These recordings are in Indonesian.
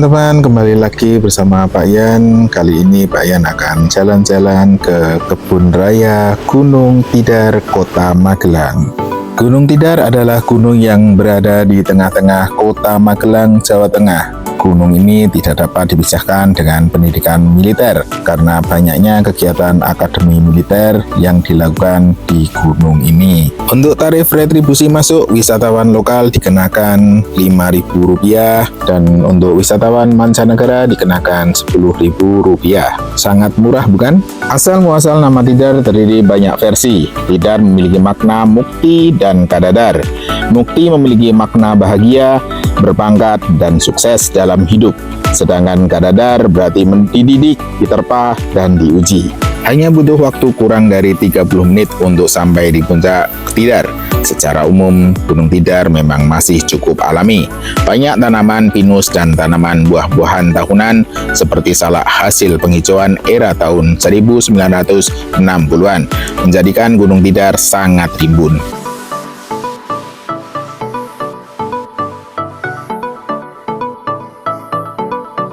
Teman-teman, kembali lagi bersama Pak Yan. Kali ini Pak Yan akan jalan-jalan ke Kebun Raya Gunung Tidar, Kota Magelang. Gunung Tidar adalah gunung yang berada di tengah-tengah Kota Magelang, Jawa Tengah. Gunung ini tidak dapat dipisahkan dengan pendidikan militer karena banyaknya kegiatan akademi militer yang dilakukan di gunung ini. Untuk tarif retribusi masuk, wisatawan lokal dikenakan Rp5.000 dan untuk wisatawan mancanegara dikenakan Rp10.000. Sangat murah bukan? Asal-muasal nama Tidar terdiri banyak versi. Tidar memiliki makna mukti dan kadadar. Mukti memiliki makna bahagia, berpangkat, dan sukses dalam hidup. Sedangkan kadadar berarti dididik, diterpa, dan diuji. Hanya butuh waktu kurang dari 30 menit untuk sampai di puncak Tidar. Secara umum, Gunung Tidar memang masih cukup alami. Banyak tanaman pinus dan tanaman buah-buahan tahunan seperti salak hasil penghijauan era tahun 1960-an, menjadikan Gunung Tidar sangat rimbun.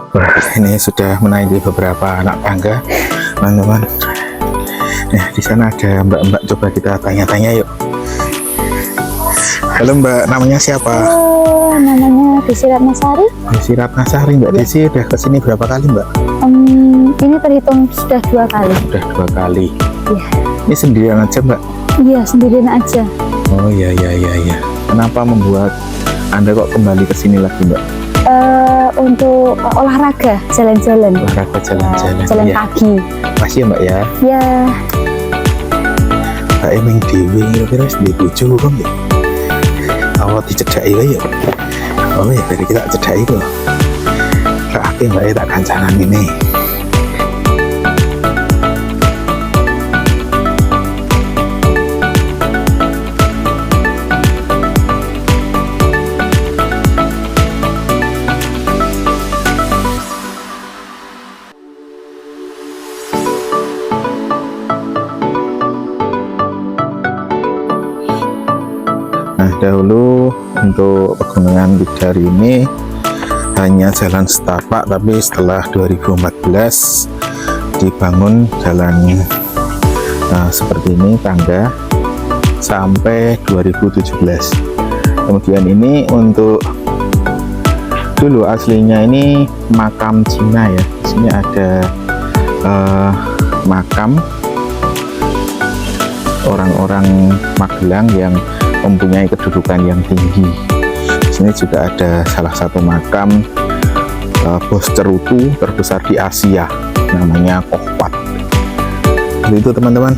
Wah, ini sudah menaiki beberapa anak tangga, teman-teman. Di sana ada mbak-mbak, coba kita tanya-tanya yuk. Halo Mbak, namanya siapa? Halo, namanya Desi Ratnasari. Desi Ratnasari. Mbak Desi udah kesini berapa kali Mbak? Ini terhitung sudah 2 kali. Sudah 2 kali. Iya. Ini sendirian aja Mbak? Iya, sendirian aja. Oh iya. Kenapa membuat Anda kok kembali ke sini lagi Mbak? Untuk olahraga, jalan-jalan. Olahraga jalan-jalan. Jalan Ya. pagi. Masih ya Mbak ya? Ya, Mbak emang dewe kira-kira di bojo kan ya? Awal dicedai wae ya. Oh ya, dari kita cedai kok. Kakek Mbak tak kancanan ini. Nah, dahulu untuk pegunungan Tidar ini hanya jalan setapak, tapi setelah 2014 dibangun jalan seperti ini, tangga sampai 2017. Kemudian ini untuk dulu aslinya ini makam Cina ya. Di sini ada makam orang-orang Magelang yang mempunyai kedudukan yang tinggi. Di sini juga ada salah satu makam bos cerutu terbesar di Asia, namanya Kohwat. Itu teman-teman.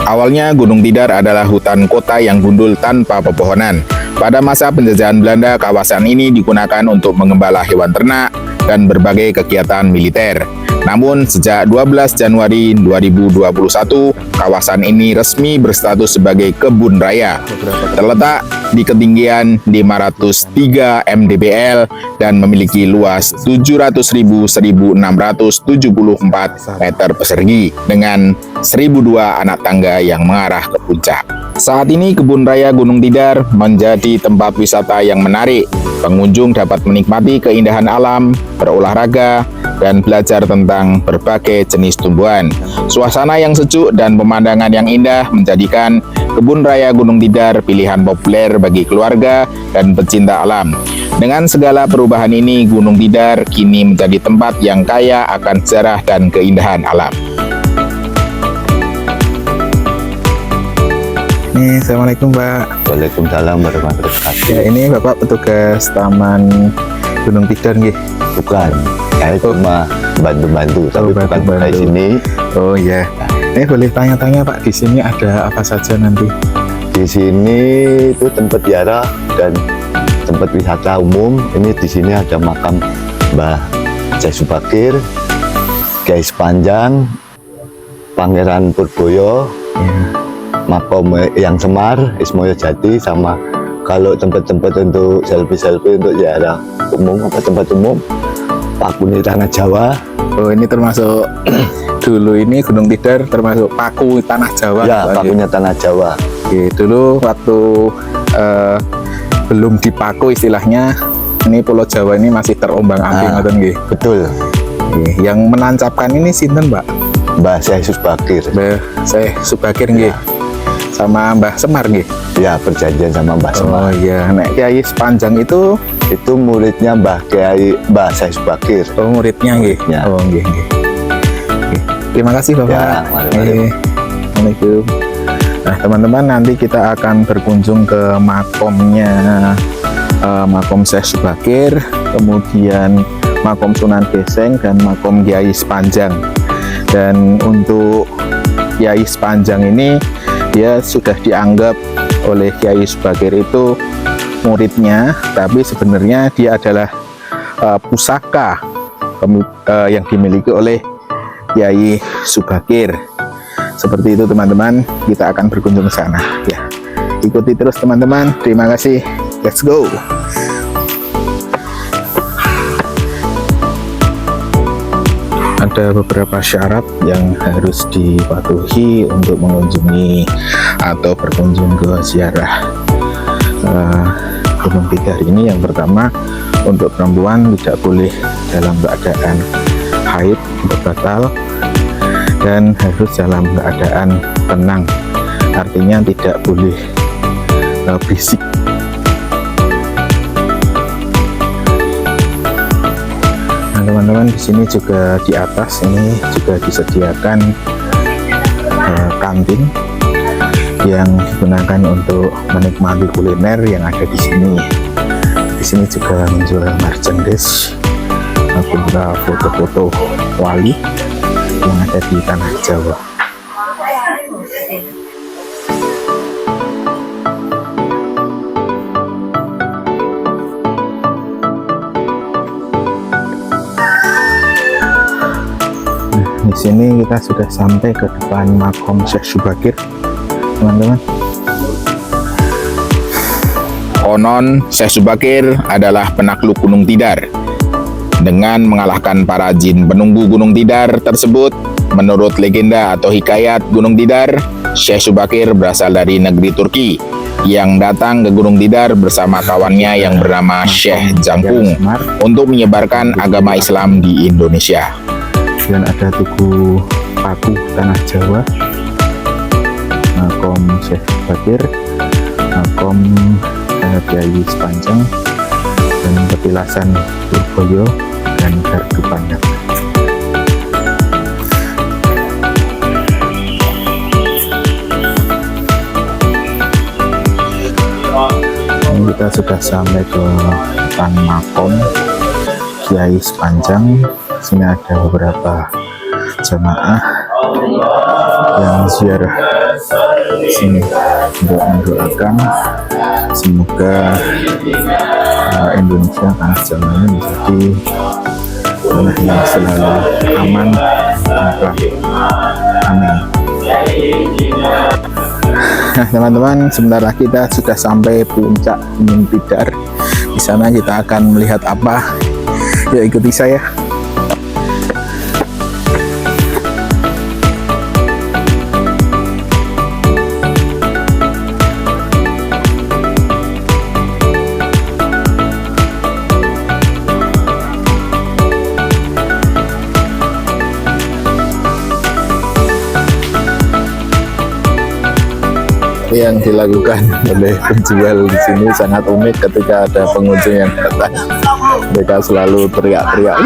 Awalnya Gunung Tidar adalah hutan kota yang gundul tanpa pepohonan. Pada masa penjajahan Belanda, kawasan ini digunakan untuk mengembala hewan ternak dan berbagai kegiatan militer. Namun, sejak 12 Januari 2021, kawasan ini resmi berstatus sebagai kebun raya. Terletak di ketinggian 503 mdpl dan memiliki luas 700.674 meter persegi dengan 1.002 anak tangga yang mengarah ke puncak. Saat ini Kebun Raya Gunung Tidar menjadi tempat wisata yang menarik. Pengunjung dapat menikmati keindahan alam, berolahraga, dan belajar tentang berbagai jenis tumbuhan. Suasana yang sejuk dan pemandangan yang indah menjadikan Kebun Raya Gunung Tidar pilihan populer bagi keluarga dan pecinta alam. Dengan segala perubahan ini, Gunung Tidar kini menjadi tempat yang kaya akan sejarah dan keindahan alam. Assalamualaikum Mbak. Waalaikumsalam warahmatullahi wabarakatuh. Ya, ini Bapak petugas Taman Gunung Tidar nggih? Bukan, saya cuma bantu-bantu, tapi bukan bantu-bantu. dari sini. Oh ya. Ini boleh tanya-tanya Pak, di sini ada apa saja nanti? Di sini itu tempat ziarah dan tempat wisata umum. Ini di sini ada makam Mbah Jai Subakir, Kiai Sepanjang, Pangeran Purboyo, Makom yang Semar, Ismoyo Jati, sama kalau tempat-tempat untuk selfie-selfie untuk ziarah umum, apa tempat umum, Pakuni Tanah Jawa. Oh, ini termasuk dulu ini Gunung Tidar termasuk paku tanah Jawa. Ya, Pak, pakunya Tanah Jawa. Oke, dulu waktu belum dipaku istilahnya, Ini Pulau Jawa ini masih terombang-ambing ngoten nggih. Betul. Nggih. Yang menancapkan ini sinten, Mbak? Mbah Syekh Subakir. Mbah Syekh Subakir nggih. Sama Mbah Semar nggih. Ya, perjanjian sama Mbah Semar. Oh iya, nek Kiai Sepanjang itu Muridnya Mbah Syekh Subakir. muridnya nggih. Ya. Oh nggih nggih. Nggih. Terima kasih Bapak. Ya, mari-mari. Nggih. Assalamualaikum. Nah, teman-teman, nanti kita akan berkunjung ke makomnya makom Syekh Subakir, kemudian makom Sunan Geseng dan makom Kiai Sepanjang. Dan untuk Kiai Sepanjang ini dia sudah dianggap oleh Kiai Subakir itu muridnya, tapi sebenarnya dia adalah pusaka yang dimiliki oleh Kiai Subakir. Seperti itu teman-teman, kita akan berkunjung ke sana ya. Ikuti terus teman-teman. Terima kasih. Let's go. Ada beberapa syarat yang harus dipatuhi untuk mengunjungi atau berkunjung ke ziarah Gunung Tidar ini. Yang pertama, untuk perempuan tidak boleh dalam keadaan haid atau batal, dan harus dalam keadaan tenang, artinya tidak boleh berisik. Nah teman-teman, di sini juga di atas ini juga disediakan kantin yang digunakan untuk menikmati kuliner yang ada di sini. Di sini juga menjual merchandise, beberapa foto-foto wali yang ada di tanah Jawa. Di sini kita sudah sampai ke depan makom Syekh Subakir, teman-teman. Konon Syekh Subakir adalah penakluk Gunung Tidar. Dengan mengalahkan para jin penunggu Gunung Tidar tersebut, menurut legenda atau hikayat Gunung Tidar, Syekh Subakir berasal dari negeri Turki yang datang ke Gunung Tidar bersama kawannya yang bernama Syekh Jangkung untuk menyebarkan agama Islam di Indonesia. Dan ada Tugu Paku Tanah Jawa, makom Syekh Subakir, makom Kiai Sepanjang, dan petilasan Purboyo dan Gardu Pandang. Ini kita sudah sampai ke depan makom Kiai Sepanjang. Sini ada beberapa jamaah yang ziarah sini untuk mendoakan semoga Indonesia tanah Jawa ini menjadi tanah yang selalu aman, tentram. Amin. Nah teman-teman, sebentar lagi kita sudah sampai puncak Gunung Tidar. Di sana kita akan melihat apa? Ya, ikuti saya. Yang dilakukan oleh penjual di sini sangat unik. Ketika ada pengunjung yang datang, mereka selalu teriak-teriak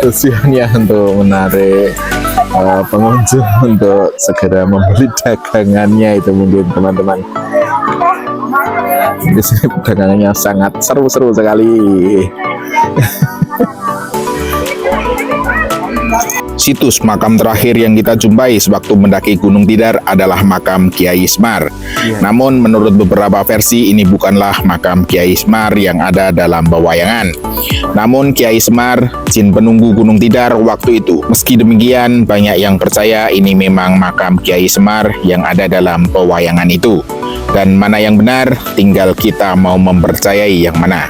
tujuannya untuk menarik pengunjung untuk segera membeli dagangannya. Itu mungkin teman-teman, di sini dagangannya sangat seru-seru sekali. Situs makam terakhir yang kita jumpai sewaktu mendaki Gunung Tidar adalah makam Kiai Semar. Namun menurut beberapa versi ini bukanlah makam Kiai Semar yang ada dalam pewayangan. Namun Kiai Semar, jin penunggu Gunung Tidar waktu itu. Meski demikian, banyak yang percaya ini memang makam Kiai Semar yang ada dalam pewayangan itu. Dan mana yang benar, tinggal kita mau mempercayai yang mana.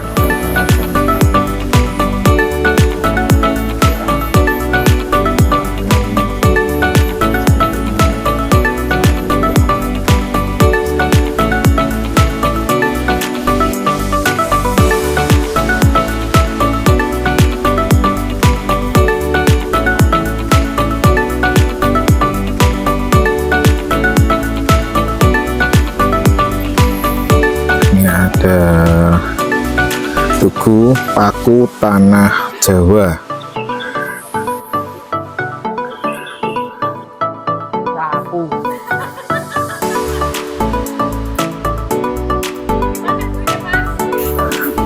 paku tanah Jawa.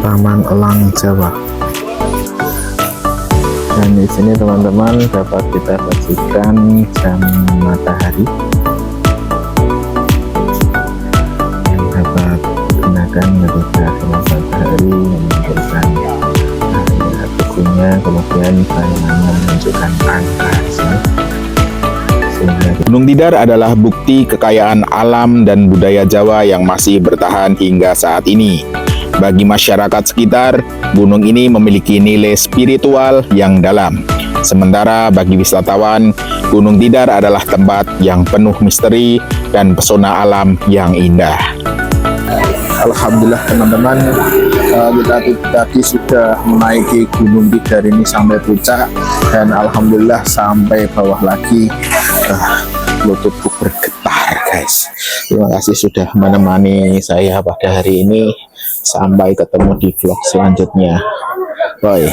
Taman Elang Jawa. Dan di sini teman-teman dapat kita saksikan jam matahari yang dapat digunakan ketika sinar matahari memberikan cahaya teguhnya, kemudian bayangannya menunjukkan angka sini. Gunung Tidar adalah bukti kekayaan alam dan budaya Jawa yang masih bertahan hingga saat ini. Bagi masyarakat sekitar, gunung ini memiliki nilai spiritual yang dalam. Sementara bagi wisatawan, Gunung Tidar adalah tempat yang penuh misteri dan pesona alam yang indah. Alhamdulillah teman-teman, kita tadi sudah menaiki Gunung Tidar ini sampai puncak, dan alhamdulillah sampai bawah lagi lututku bergetar guys. Terima kasih sudah menemani saya pada hari ini. Sampai ketemu di vlog selanjutnya. Bye.